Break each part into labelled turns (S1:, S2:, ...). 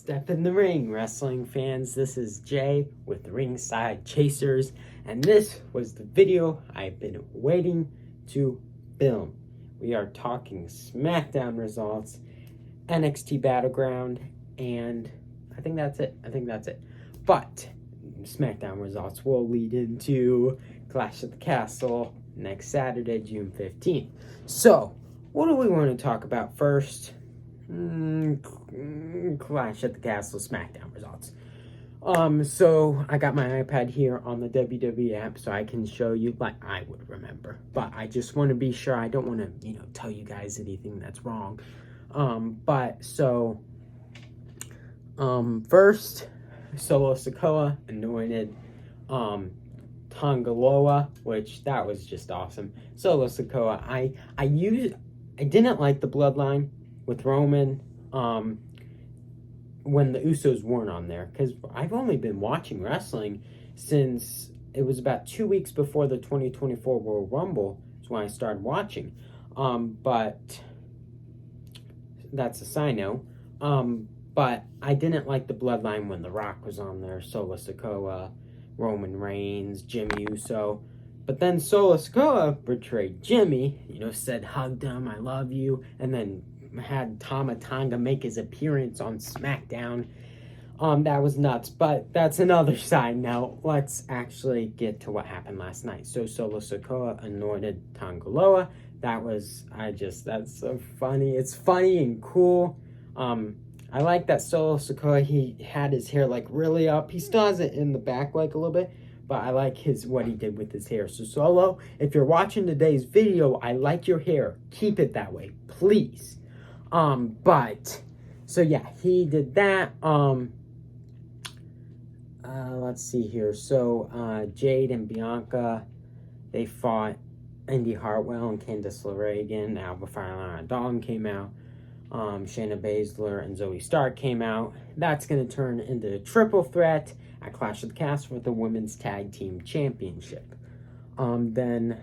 S1: Step in the ring, wrestling fans. This is Jay with Ringside Chasers, and this was the video I've been waiting to film. We are talking SmackDown results, NXT Battleground, and I think that's it. But SmackDown results will lead into Clash at the Castle next Saturday, June 15th. So, what do we want to talk about first? Clash at the Castle SmackDown results. So I got my iPad here on the WWE app so I can show you like I would remember. But I just want to be sure. I don't want to, tell you guys anything that's wrong. First, Solo Sikoa anointed Tongaloa, which that was just awesome. Solo Sikoa, I didn't like the bloodline with Roman when the Usos weren't on there, because I've only been watching wrestling since it was about 2 weeks before the 2024 Royal Rumble is when I started watching. But that's a side note. But I didn't like the bloodline when The Rock was on there, Solo Sikoa, Roman Reigns, Jimmy Uso. But then Solo Sikoa betrayed Jimmy, said, hugged him, I love you, and then had Tama Tonga make his appearance on SmackDown. That was nuts, but that's another side note. Let's actually get to what happened last night. So Solo Sikoa anointed Tongaloa. That's so funny. It's funny and cool. I like that Solo Sikoa, he had his hair like really up. He still has it in the back like a little bit, but I like what he did with his hair. So Solo, if you're watching today's video, I like your hair. Keep it that way, please. So yeah, he did that. Let's see here. So, Jade and Bianca, they fought Indy Hartwell and Candice LeRae again. Alba Fire Dawn came out. Shayna Baszler and Zoe Stark came out. That's going to turn into a triple threat at Clash of the Castle for the Women's Tag Team Championship. Then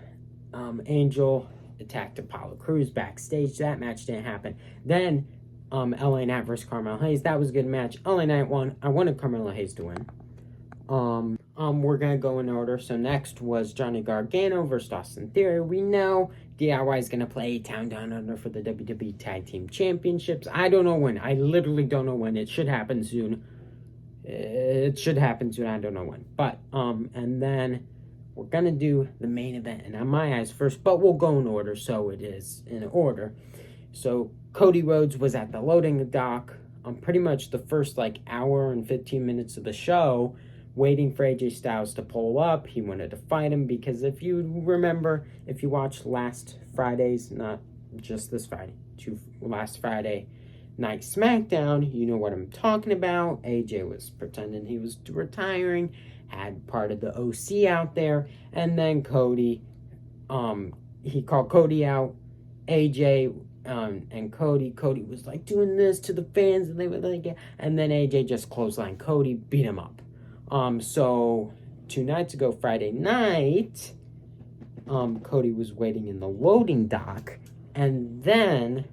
S1: Angel attacked Apollo Crews backstage. That match didn't happen. Then LA Knight versus Carmelo Hayes. That was a good match. LA Knight won. I wanted Carmelo Hayes to win. We're gonna go in order. So next was Johnny Gargano versus Austin Theory. We know DIY is gonna play Town Down Under for the WWE Tag Team Championships. I don't know when. I literally don't know when. It should happen soon. I don't know when. But and then we're gonna do the main event, and on my eyes first, but we'll go in order, so it is in order. So Cody Rhodes was at the loading dock pretty much the first hour and 15 minutes of the show, waiting for AJ Styles to pull up. He wanted to fight him because if you remember, if you watched last Friday's, not just this Friday, last Friday night SmackDown, you know what I'm talking about. AJ was pretending he was retiring, had part of the OC out there, and then Cody, he called Cody out. AJ and Cody was doing this to the fans, and they were and then AJ just clotheslined Cody, beat him up. So 2 nights ago, Friday night, Cody was waiting in the loading dock, and then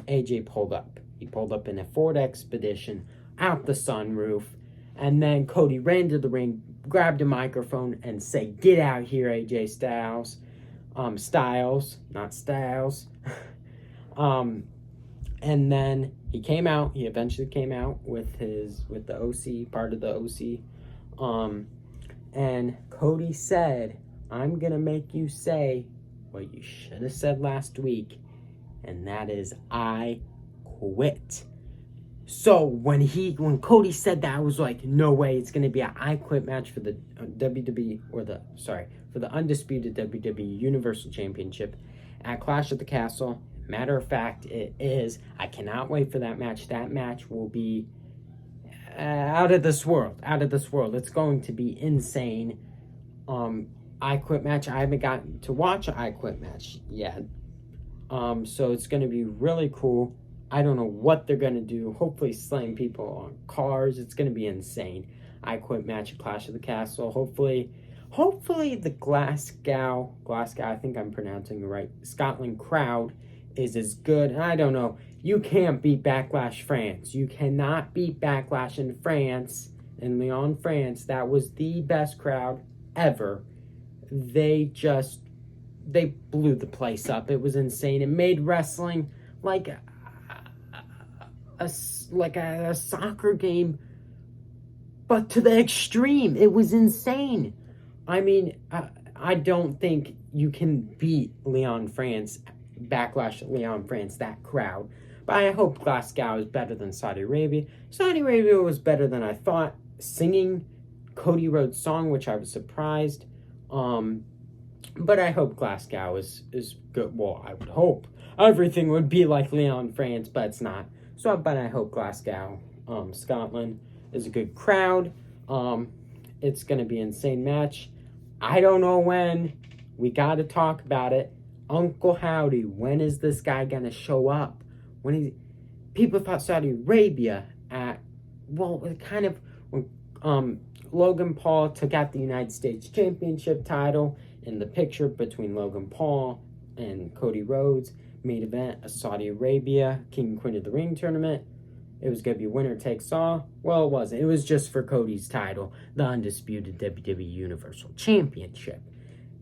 S1: AJ pulled up. He pulled up in a Ford Expedition out the sunroof, and then Cody ran to the ring, grabbed a microphone, and said, "Get out here, AJ Styles." Styles, not Styles. And then he came out. He eventually came out with the OC, part of the OC. And Cody said, "I'm gonna make you say what you should have said last week, and that is I quit." So when Cody said that, I was like, no way, it's gonna be an I Quit match for the for the undisputed WWE Universal Championship at Clash at the Castle. Matter of fact, it is. I cannot wait for that match. That match will be out of this world. It's going to be insane. I Quit match. I haven't gotten to watch an I Quit match yet. So it's going to be really cool. I don't know what they're going to do. Hopefully slaying people on cars. It's going to be insane. I Quit match at Clash of the Castle. Hopefully the Glasgow, I think I'm pronouncing it right, Scotland crowd is as good. I don't know. You can't beat Backlash France. You cannot beat Backlash in France, in Lyon, France. That was the best crowd ever. They blew the place up. It was insane. It made wrestling like a soccer game, but to the extreme. It was insane. I mean, I don't think you can beat Lyon, France, Backlash at Lyon, France, that crowd. But I hope Glasgow is better than Saudi Arabia. Saudi Arabia was better than I thought, singing Cody Rhodes' song, which I was surprised. But I hope Glasgow is good. Well, I would hope everything would be like Lyon, France, but it's not. So, but I hope Glasgow, Scotland, is a good crowd. It's going to be an insane match. I don't know when. We got to talk about it. Uncle Howdy, when is this guy going to show up? People thought Saudi Arabia when Logan Paul took out the United States Championship title in the picture between Logan Paul and Cody Rhodes, main event, a Saudi Arabia King and Queen of the Ring tournament. It was going to be winner takes all. Well, it wasn't. It was just for Cody's title, the undisputed WWE Universal Championship.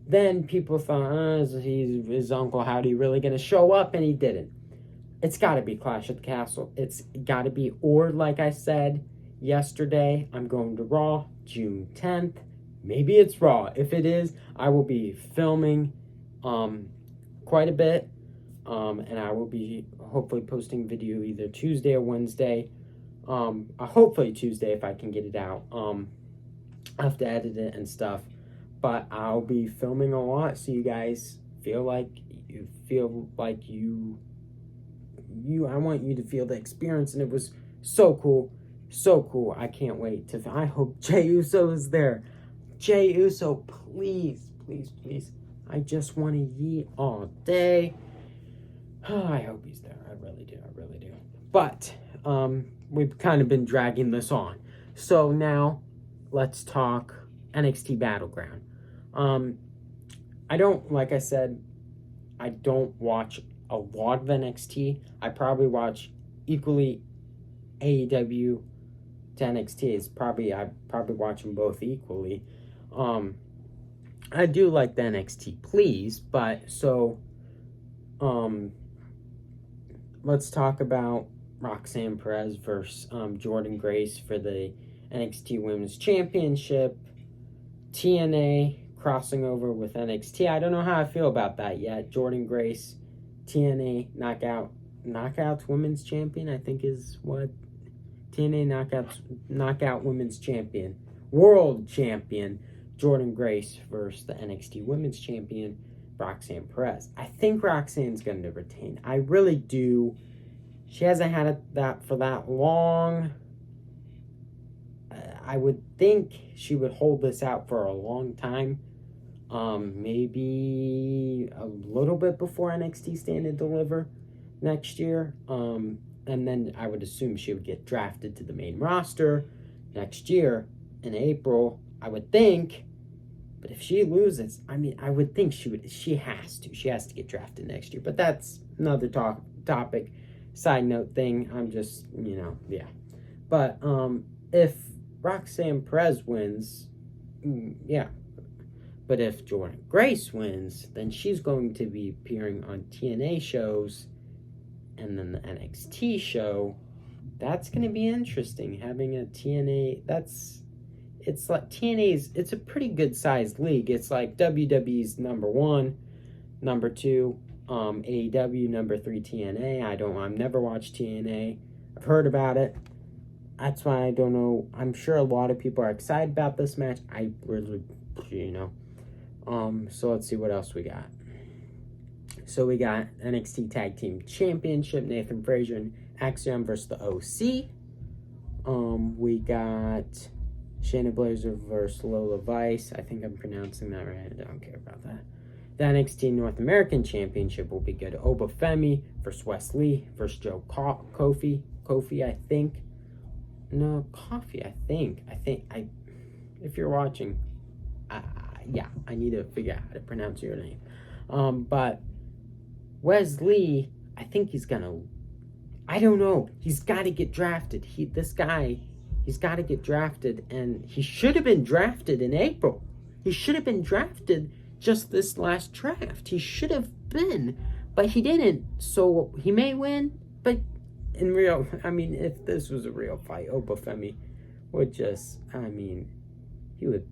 S1: Then people thought, is Uncle Howdy really going to show up? And he didn't. It's got to be Clash at the Castle. It's got to be, or like I said yesterday, I'm going to Raw, June 10th. Maybe it's Raw. If it is, I will be filming quite a bit. And I will be hopefully posting video either Tuesday or Wednesday. Hopefully Tuesday if I can get it out. I have to edit it and stuff. But I'll be filming a lot so you guys feel like you I want you to feel the experience, and it was so cool. So cool. I can't wait to I hope Jey Uso is there. Jey Uso, please, please, please. I just want to yeet all day. Oh, I hope he's there. I really do. I really do. But we've kind of been dragging this on. So now let's talk NXT Battleground. Like I said, I don't watch a lot of NXT. I probably watch equally AEW to NXT. I probably watch them both equally. I do like the NXT, please, but so let's talk about Roxanne Perez versus Jordan Grace for the NXT Women's Championship. TNA crossing over with NXT. I don't know how I feel about that yet. Jordan Grace, TNA Knockouts Women's Champion, I think is what TNA Knockout Women's Champion, World Champion, Jordan Grace versus the NXT Women's Champion, Roxanne Perez. I think Roxanne's going to retain. I really do. She hasn't had that for that long. I would think she would hold this out for a long time. Maybe a little bit before NXT Stand and Deliver next year. And then I would assume she would get drafted to the main roster next year in April, I would think. But if she loses, I would think she has to get drafted next year. But that's another topic, side note thing. I'm just, yeah. But if Roxanne Perez wins, yeah. But if Jordan Grace wins, then she's going to be appearing on TNA shows and then the NXT show. That's going to be interesting, having a TNA. It's like TNA's, it's a pretty good sized league. It's like WWE's number 1, number 2, AEW, number 3, TNA. I've never watched TNA. I've heard about it. That's why I don't know. I'm sure a lot of people are excited about this match. I really, so let's see what else we got. So we got NXT Tag Team Championship, Nathan Frazier and Axiom versus the OC. We got Shayna Baszler versus Lola Vice. I think I'm pronouncing that right. I don't care about that. The NXT North American Championship will be good. Oba Femi versus Wes Lee versus Joe Kofi. I think. No, Coffee, I think. If you're watching, I need to figure out how to pronounce your name. But Wes Lee, I think he's gonna, I don't know. He's got to get drafted. He's got to get drafted, and he should have been drafted in April. He should have been drafted just this last draft. He should have been, but he didn't. So he may win, but in real, I mean, if this was a real fight, Obafemi would just, I mean, he would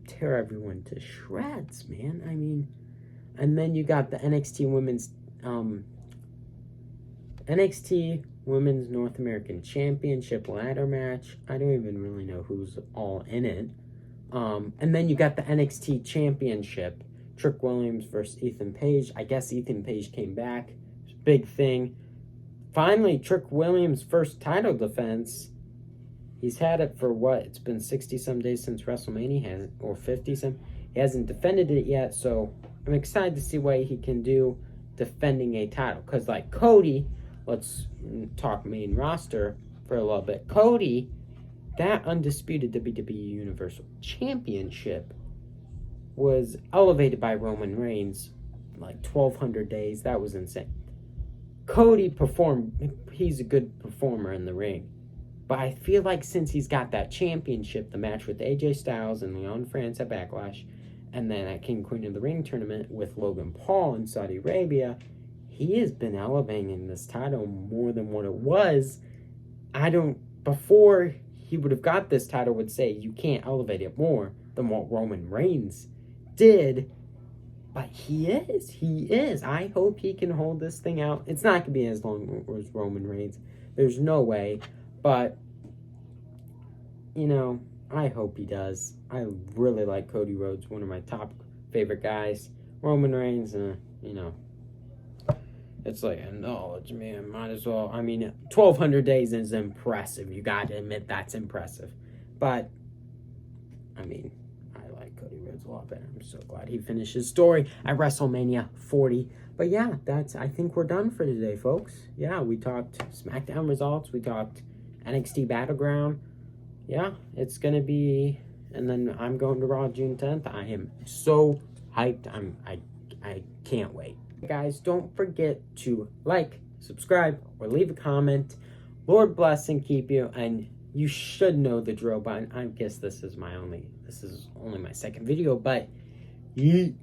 S1: tear everyone to shreds, man. I mean, and then you got the NXT Women's North American Championship ladder match. I don't even really know who's all in it. And then you got the NXT Championship. Trick Williams versus Ethan Page. I guess Ethan Page came back. Big thing. Finally, Trick Williams' first title defense. He's had it for what? It's been 60-some days since WrestleMania, or 50-some. He hasn't defended it yet, so I'm excited to see what he can do defending a title. Because, like Cody, let's talk main roster for a little bit. Cody, that undisputed WWE Universal Championship was elevated by Roman Reigns like 1,200 days. That was insane. Cody performed. He's a good performer in the ring. But I feel like since he's got that championship, the match with AJ Styles and Leon France at Backlash, and then at King Queen of the Ring tournament with Logan Paul in Saudi Arabia, he has been elevating this title more than what it was. Before he would have got this title, would say you can't elevate it more than what Roman Reigns did. But he is. I hope he can hold this thing out. It's not going to be as long as Roman Reigns. There's no way. But, you know, I hope he does. I really like Cody Rhodes, one of my top favorite guys. Roman Reigns, you know, it's like, acknowledge me, I might as well. I mean, 1,200 days is impressive. You got to admit that's impressive. But, I mean, I like Cody Rhodes a lot better. I'm so glad he finished his story at WrestleMania 40. But yeah, I think we're done for today, folks. Yeah, we talked SmackDown results. We talked NXT Battleground. Yeah, it's going to be, and then I'm going to Raw June 10th. I am so hyped. I can't wait. Guys, don't forget to like, subscribe, or leave a comment. Lord bless and keep you, and you should know the drill by, I guess this is only my second video, but yeet.